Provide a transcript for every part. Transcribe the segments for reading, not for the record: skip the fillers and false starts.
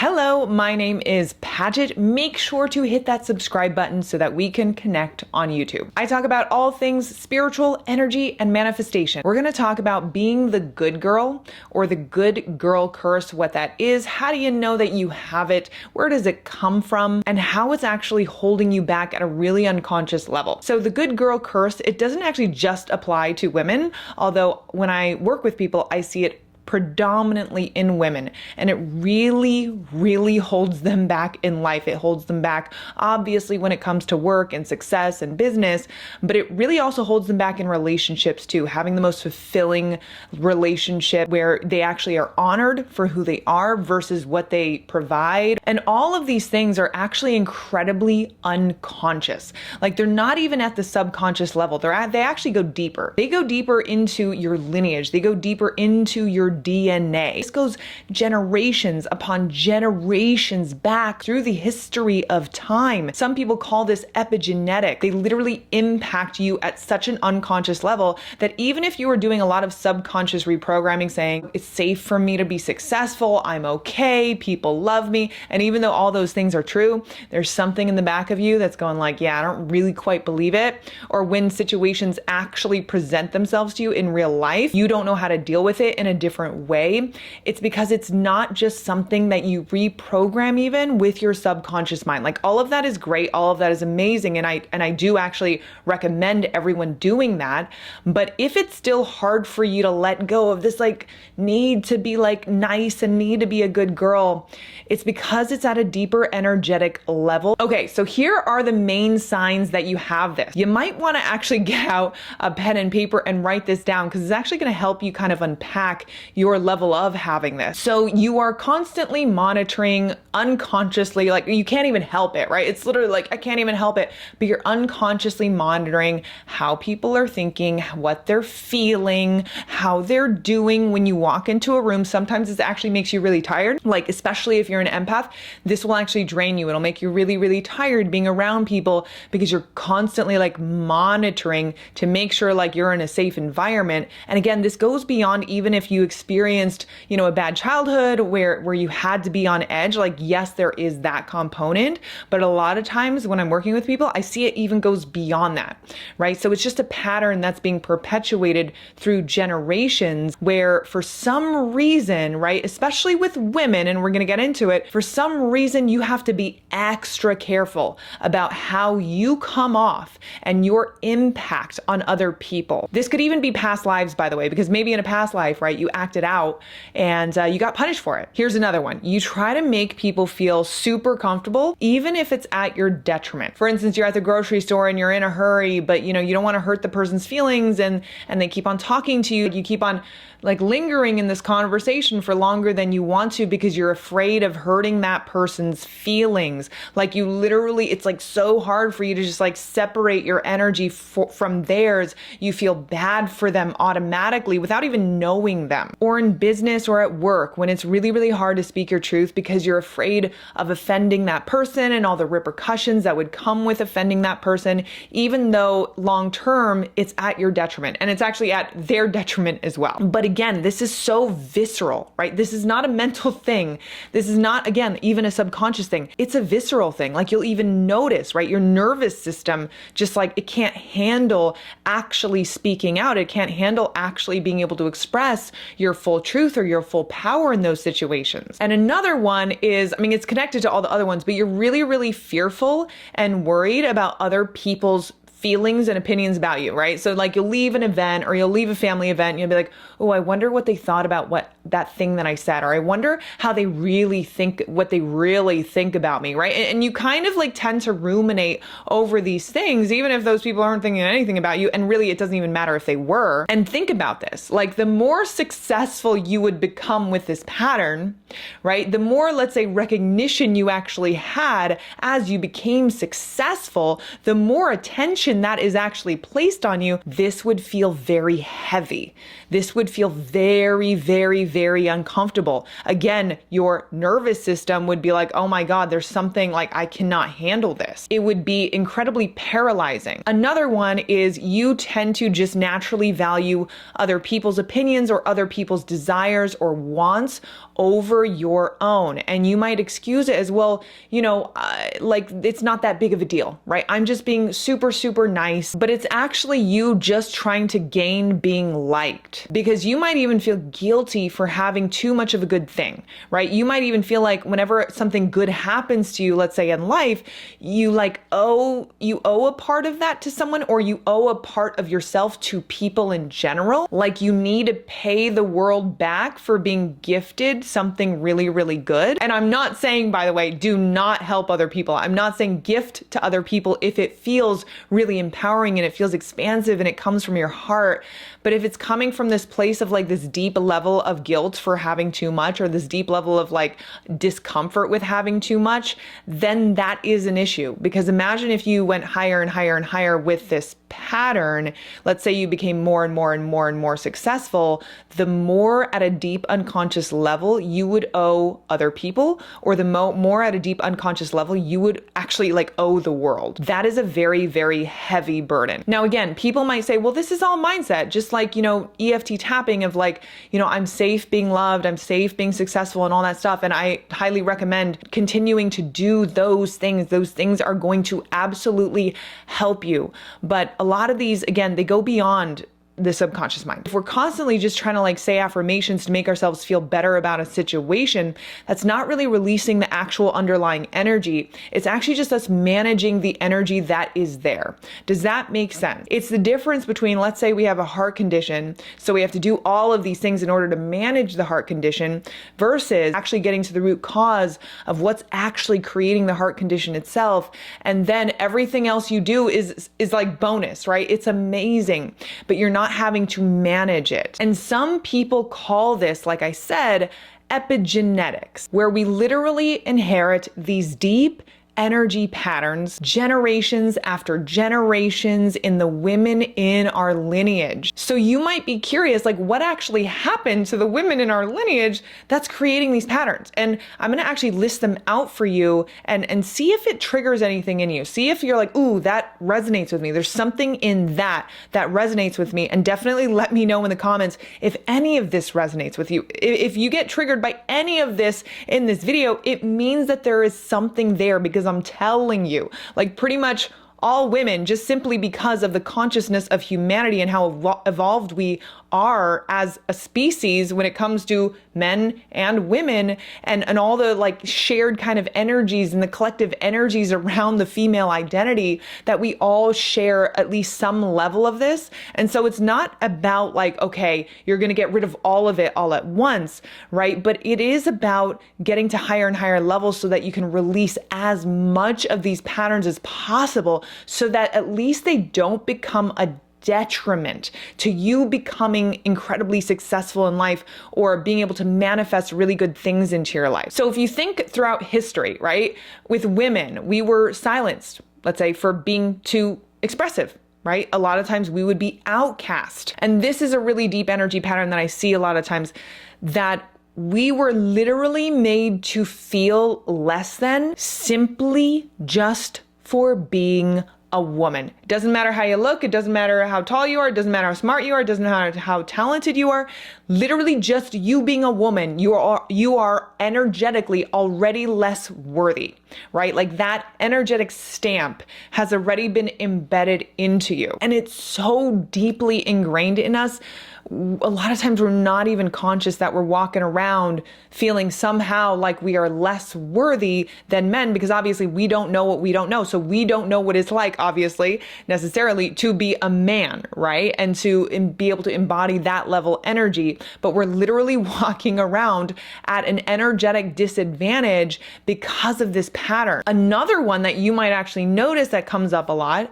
Hello, my name is Paget. Make sure to hit that subscribe button so that we can connect on YouTube. I talk about all things spiritual, energy, and manifestation. We're going to talk about being the good girl or the good girl curse, what that is, how do you know that you have it, where does it come from, and how it's actually holding you back at a really unconscious level. So the good girl curse, it doesn't actually just apply to women, although when I work with people, I see it predominantly in women, and it really holds them back in life. It holds them back obviously when it comes to work and success and business, but it really also holds them back in relationships too, having the most fulfilling relationship where they actually are honored for who they are versus what they provide. And all of these things are actually incredibly unconscious. Like they're not even at the subconscious level. They actually go deeper. They go deeper into your lineage. They go deeper into your DNA. This goes generations upon generations back through the history of time. Some people call this epigenetic. They literally impact you at such an unconscious level that even if you were doing a lot of subconscious reprogramming saying, it's safe for me to be successful, I'm okay, people love me, and even though all those things are true, there's something in the back of you that's going like, yeah, I don't really quite believe it. Or when situations actually present themselves to you in real life, you don't know how to deal with it in a different way. It's because it's not just something that you reprogram even with your subconscious mind. Like all of that is great. All of that is amazing. And I do actually recommend everyone doing that. But if it's still hard for you to let go of this like need to be like nice and need to be a good girl, it's because it's at a deeper energetic level. Okay, so here are the main signs that you have this. You might want to actually get out a pen and paper and write this down because it's actually going to help you kind of unpack your level of having this. So you are constantly monitoring unconsciously, like you can't even help it, right? It's literally like, I can't even help it, but you're unconsciously monitoring how people are thinking, what they're feeling, how they're doing when you walk into a room. Sometimes it actually makes you really tired. Like, especially if you're an empath, this will actually drain you. It'll make you really tired being around people because you're constantly like monitoring to make sure like you're in a safe environment. And again, this goes beyond even if you experienced, a bad childhood where you had to be on edge. Like, yes, there is that component, but a lot of times when I'm working with people, I see it even goes beyond that, right? So it's just a pattern that's being perpetuated through generations where for some reason, right, especially with women, and we're going to get into it, for some reason, you have to be extra careful about how you come off and your impact on other people. This could even be past lives, by the way, because maybe in a past life, right, you acted out and you got punished for it. Here's another one. You try to make people feel super comfortable, even if it's at your detriment. For instance, you're at the grocery store and you're in a hurry, but you don't want to hurt the person's feelings and they keep on talking to you. You keep on like lingering in this conversation for longer than you want to because you're afraid of hurting that person's feelings. Like you literally, it's like so hard for you to just like separate your energy from theirs. You feel bad for them automatically without even knowing them. Or in business or at work when it's really hard to speak your truth because you're afraid of offending that person and all the repercussions that would come with offending that person, even though long term it's at your detriment and it's actually at their detriment as well. But again, this is so visceral, right? This is not a mental thing. This is not, again, even a subconscious thing. It's a visceral thing. Like you'll even notice, right? Your nervous system, just like it can't handle actually speaking out. It can't handle actually being able to express your full truth or your full power in those situations. And another one is, it's connected to all the other ones, but you're really fearful and worried about other people's feelings and opinions about you, right? So like you'll leave an event or you'll leave a family event and you'll be like, oh, I wonder what they thought about that thing that I said, or I wonder how they really think, what they really think about me, right? And you kind of like tend to ruminate over these things, even if those people aren't thinking anything about you. And really, it doesn't even matter if they were. And think about this, like the more successful you would become with this pattern, right? The more, let's say, recognition you actually had as you became successful, the more attention that is actually placed on you, this would feel very heavy. This would feel very very uncomfortable. Again, your nervous system would be like, oh my God, there's something like I cannot handle this. It would be incredibly paralyzing. Another one is you tend to just naturally value other people's opinions or other people's desires or wants over your own. And you might excuse it as, well, like it's not that big of a deal, right? I'm just being super, super nice, but it's actually you just trying to gain being liked, because you might even feel guilty for having too much of a good thing, right? You might even feel like whenever something good happens to you, let's say in life, you owe a part of that to someone, or you owe a part of yourself to people in general. Like you need to pay the world back for being gifted something really, really good. And I'm not saying, by the way, do not help other people. I'm not saying gift to other people if it feels really empowering and it feels expansive and it comes from your heart. But if it's coming from this place of like this deep level of guilt for having too much, or this deep level of like discomfort with having too much, then that is an issue. Because imagine if you went higher and higher and higher with this pattern. Let's say you became more and more and more and more successful, the more at a deep unconscious level you would owe other people, or the more at a deep unconscious level you would actually like owe the world. That is a very, very heavy burden. Now, again, people might say, well, this is all mindset, just like, EFT tapping of like, I'm safe being loved, I'm safe being successful and all that stuff. And I highly recommend continuing to do those things. Those things are going to absolutely help you. But a lot of these, again, they go beyond the subconscious mind. If we're constantly just trying to like say affirmations to make ourselves feel better about a situation, that's not really releasing the actual underlying energy. It's actually just us managing the energy that is there. Does that make sense? It's the difference between, let's say we have a heart condition, so we have to do all of these things in order to manage the heart condition, versus actually getting to the root cause of what's actually creating the heart condition itself. And then everything else you do is like bonus, right? It's amazing, but you're not having to manage it. And some people call this, like I said, epigenetics, where we literally inherit these deep energy patterns generations after generations in the women in our lineage. So you might be curious, like what actually happened to the women in our lineage that's creating these patterns? And I'm going to actually list them out for you and see if it triggers anything in you. See if you're like, ooh, that resonates with me. There's something in that resonates with me. And definitely let me know in the comments if any of this resonates with you. If you get triggered by any of this in this video, it means that there is something there, because I'm telling you, like pretty much all women, just simply because of the consciousness of humanity and how evolved we are as a species when it comes to men and women, and all the like shared kind of energies and the collective energies around the female identity, that we all share at least some level of this. And so it's not about like, okay, you're going to get rid of all of it all at once, right? But it is about getting to higher and higher levels so that you can release as much of these patterns as possible, so that at least they don't become a detriment to you becoming incredibly successful in life or being able to manifest really good things into your life. So if you think throughout history, right, with women, we were silenced, let's say, for being too expressive, right? A lot of times we would be outcast. And this is a really deep energy pattern that I see a lot of times, that we were literally made to feel less than simply just for being a woman. It doesn't matter how you look. It doesn't matter how tall you are. It doesn't matter how smart you are. It doesn't matter how talented you are. Literally just you being a woman, you are energetically already less worthy, right? Like that energetic stamp has already been embedded into you. And it's so deeply ingrained in us. A lot of times we're not even conscious that we're walking around feeling somehow like we are less worthy than men, because obviously we don't know what we don't know. So we don't know what it's like, obviously, necessarily to be a man, right? And to be able to embody that level energy. But we're literally walking around at an energetic disadvantage because of this pattern. Another one that you might actually notice that comes up a lot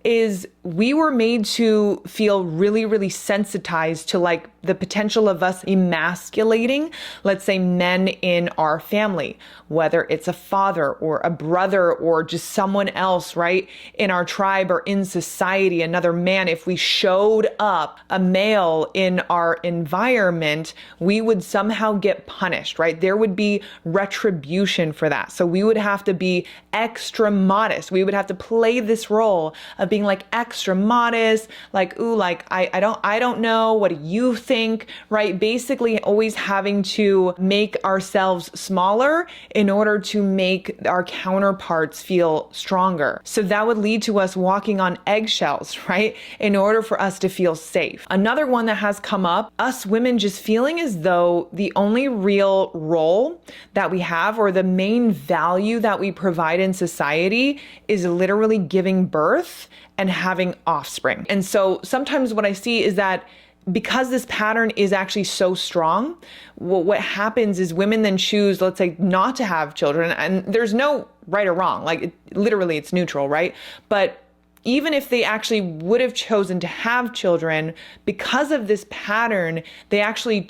is we were made to feel really, really sensitized to like the potential of us emasculating, let's say, men in our family, whether it's a father or a brother or just someone else, right? In our tribe or in society, another man. If we showed up a male in our environment, we would somehow get punished, right? There would be retribution for that. So we would have to be extra modest. We would have to play this role of being like extra modest, like, ooh, like, I don't know. What do you think? Right? Basically always having to make ourselves smaller in order to make our counterparts feel stronger. So that would lead to us walking on eggshells, right? In order for us to feel safe. Another one that has come up, us women just feeling as though the only real role that we have or the main value that we provide in society is literally giving birth and having offspring. And so sometimes what I see is that because this pattern is actually so strong, what happens is women then choose, let's say, not to have children. And there's no right or wrong. Like literally it's neutral, right? But even if they actually would have chosen to have children, because of this pattern, they actually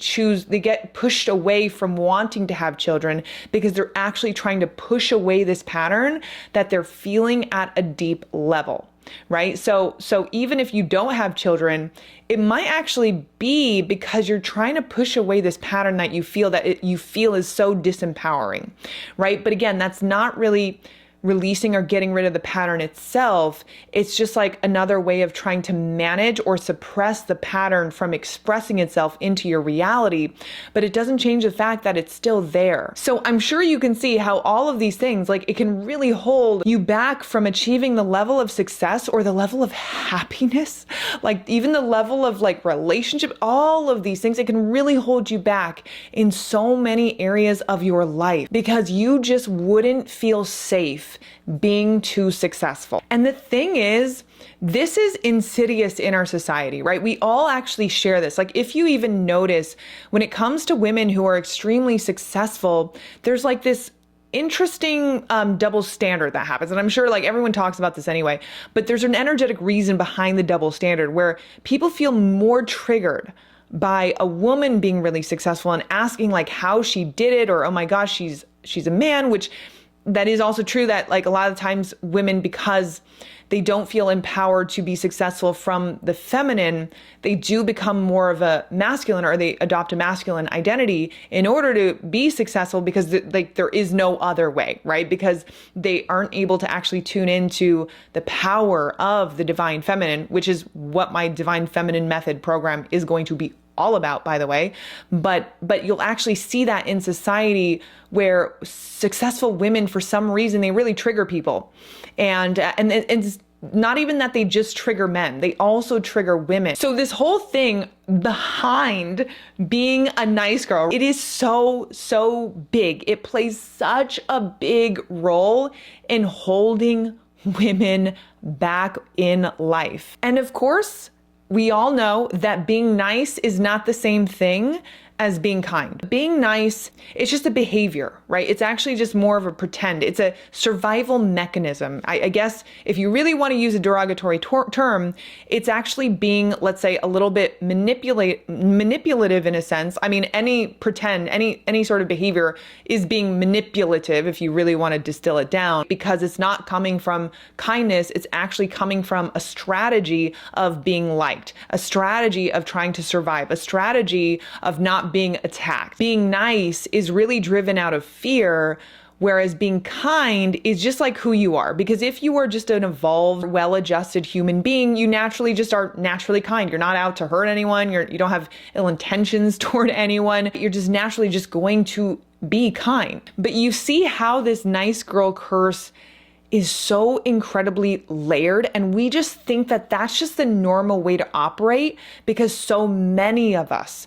they get pushed away from wanting to have children because they're actually trying to push away this pattern that they're feeling at a deep level, right? So even if you don't have children, it might actually be because you're trying to push away this pattern that you feel is so disempowering, right? But again, that's not really releasing or getting rid of the pattern itself. It's just like another way of trying to manage or suppress the pattern from expressing itself into your reality, but it doesn't change the fact that it's still there. So I'm sure you can see how all of these things, like it can really hold you back from achieving the level of success or the level of happiness, like even the level of like relationship, all of these things, it can really hold you back in so many areas of your life because you just wouldn't feel safe being too successful. And the thing is, this is insidious in our society, right? We all actually share this. Like if you even notice when it comes to women who are extremely successful, there's like this interesting double standard that happens. And I'm sure like everyone talks about this anyway, but there's an energetic reason behind the double standard where people feel more triggered by a woman being really successful and asking like how she did it, or, oh my gosh, she's a man, which that is also true that like a lot of times women, because they don't feel empowered to be successful from the feminine, they do become more of a masculine, or they adopt a masculine identity in order to be successful because there is no other way, right? Because they aren't able to actually tune into the power of the divine feminine, which is what my divine feminine method program is going to be all about, by the way. But you'll actually see that in society where successful women, for some reason, they really trigger people. And it's not even that they just trigger men, they also trigger women. So this whole thing behind being a nice girl, it is so big. It plays such a big role in holding women back in life. And of course, we all know that being nice is not the same thing as being kind. Being nice, it's just a behavior, right? It's actually just more of a pretend. It's a survival mechanism. I guess if you really want to use a derogatory term, it's actually being, let's say, a little bit manipulative in a sense. I mean, any sort of behavior is being manipulative if you really want to distill it down, because it's not coming from kindness. It's actually coming from a strategy of being liked, a strategy of trying to survive, a strategy of not being attacked. Being nice is really driven out of fear, whereas being kind is just like who you are. Because if you are just an evolved, well-adjusted human being, you naturally just are naturally kind. You're not out to hurt anyone. You don't have ill intentions toward anyone. You're just naturally just going to be kind. But you see how this nice girl curse is so incredibly layered, and we just think that that's just the normal way to operate because so many of us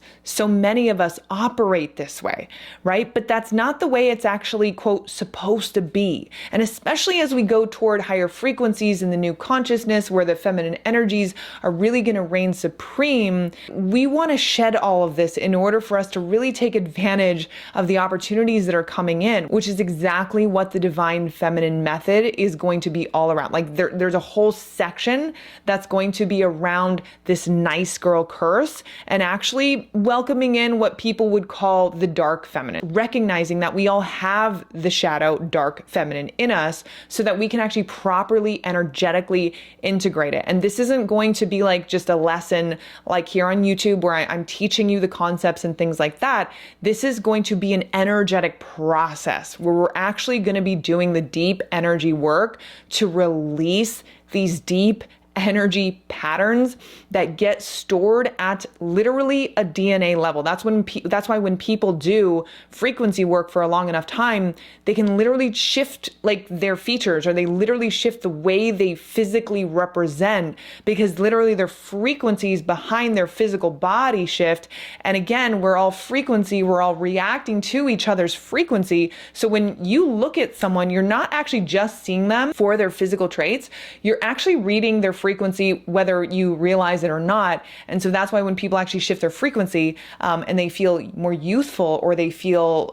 operate this way, right? But that's not the way it's actually, quote, supposed to be. And especially as we go toward higher frequencies in the new consciousness where the feminine energies are really going to reign supreme, we want to shed all of this in order for us to really take advantage of the opportunities that are coming in, which is exactly what the divine feminine method is going to be all around. Like there's a whole section that's going to be around this nice girl curse and actually welcoming in what people would call the dark feminine, recognizing that we all have the shadow dark feminine in us so that we can actually properly energetically integrate it. And this isn't going to be like just a lesson like here on YouTube where I'm teaching you the concepts and things like that. This is going to be an energetic process where we're actually going to be doing the deep energy work to release these deep energy patterns that get stored at literally a DNA level. That's why when people do frequency work for a long enough time, they can literally shift like their features, or they literally shift the way they physically represent, because literally their frequencies behind their physical body shift. And again, we're all frequency, we're all reacting to each other's frequency. So when you look at someone, you're not actually just seeing them for their physical traits, you're actually reading their frequency, whether you realize it or not. And so that's why when people actually shift their frequency and they feel more youthful, or they feel,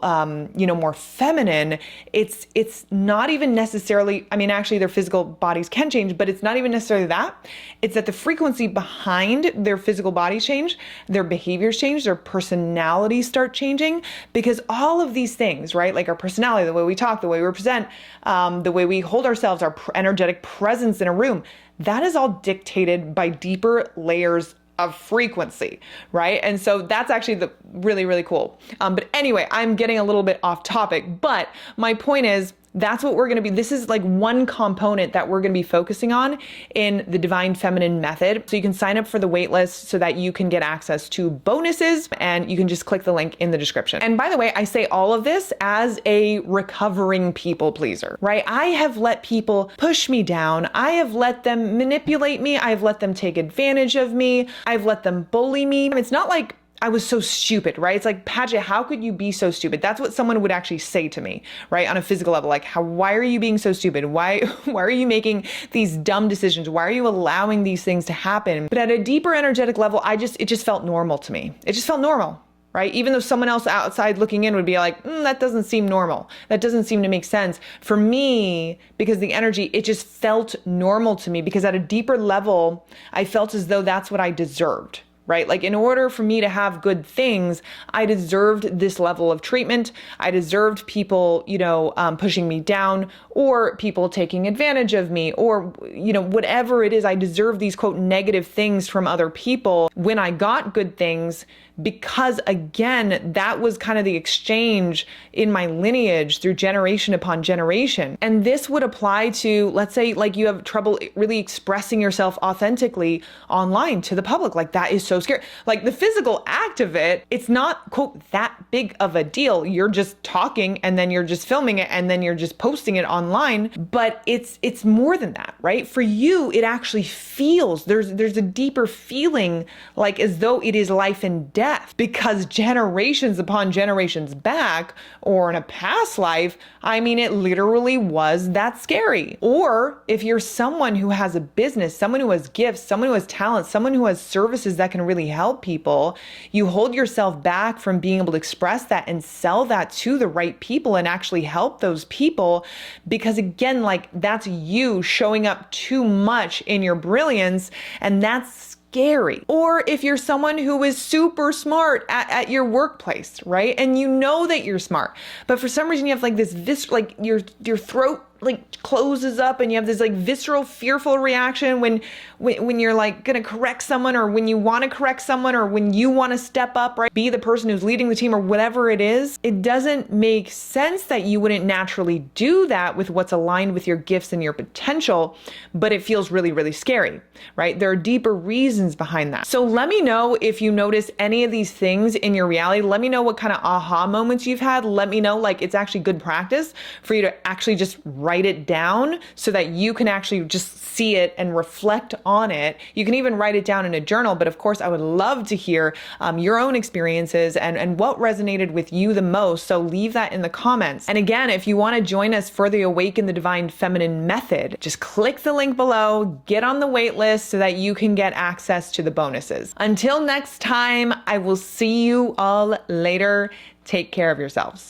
more feminine, it's not even necessarily, I mean, actually their physical bodies can change, but it's not even necessarily that. It's that the frequency behind their physical bodies change, their behaviors change, their personalities start changing, because all of these things, right? Like our personality, the way we talk, the way we present, the way we hold ourselves, our energetic presence in a room, that is all dictated by deeper layers of frequency, right? And so that's actually the really, really cool. But anyway, I'm getting a little bit off topic, but my point is, that's what we're going to be. This is like one component that we're going to be focusing on in the Divine Feminine Method. So you can sign up for the waitlist so that you can get access to bonuses, and you can just click the link in the description. And by the way, I say all of this as a recovering people pleaser, right? I have let people push me down. I have let them manipulate me. I've let them take advantage of me. I've let them bully me. It's not like I was so stupid, right? It's like, Paget, how could you be so stupid? That's what someone would actually say to me, right? On a physical level, like, why are you being so stupid? Why are you making these dumb decisions? Why are you allowing these things to happen? But at a deeper energetic level, it just felt normal to me. It just felt normal, right? Even though someone else outside looking in would be like, that doesn't seem normal. That doesn't seem to make sense. For me, because the energy, it just felt normal to me, because at a deeper level, I felt as though that's what I deserved. Right? Like, in order for me to have good things, I deserved this level of treatment. I deserved people, pushing me down, or people taking advantage of me, or, whatever it is, I deserve these quote negative things from other people when I got good things, because again, that was kind of the exchange in my lineage through generation upon generation. And this would apply to, let's say, like, you have trouble really expressing yourself authentically online to the public. Like, that is so scary. Like, the physical act of it, it's not quote that big of a deal. You're just talking, and then you're just filming it, and then you're just posting it online. But it's more than that, right? For you, it actually feels, there's a deeper feeling, like as though it is life and death, because generations upon generations back, or in a past life, I mean, it literally was that scary. Or if you're someone who has a business, someone who has gifts, someone who has talent, someone who has services that can really help people, you hold yourself back from being able to express that and sell that to the right people and actually help those people, because again, like, that's you showing up too much in your brilliance, and that's scary. Or if you're someone who is super smart at your workplace, right? And you know that you're smart, but for some reason you have like this like your throat like closes up, and you have this like visceral, fearful reaction when you're like gonna correct someone, or when you want to correct someone, or when you want to step up, right? Be the person who's leading the team, or whatever it is. It doesn't make sense that you wouldn't naturally do that with what's aligned with your gifts and your potential, but it feels really, really scary, right? There are deeper reasons behind that. So let me know if you notice any of these things in your reality. Let me know what kind of aha moments you've had. Let me know, like, it's actually good practice for you to actually just write it down so that you can actually just see it and reflect on it. You can even write it down in a journal, but of course I would love to hear your own experiences and what resonated with you the most. So leave that in the comments. And again, if you want to join us for the Awaken the Divine Feminine Method, just click the link below, get on the wait list so that you can get access to the bonuses. Until next time, I will see you all later. Take care of yourselves.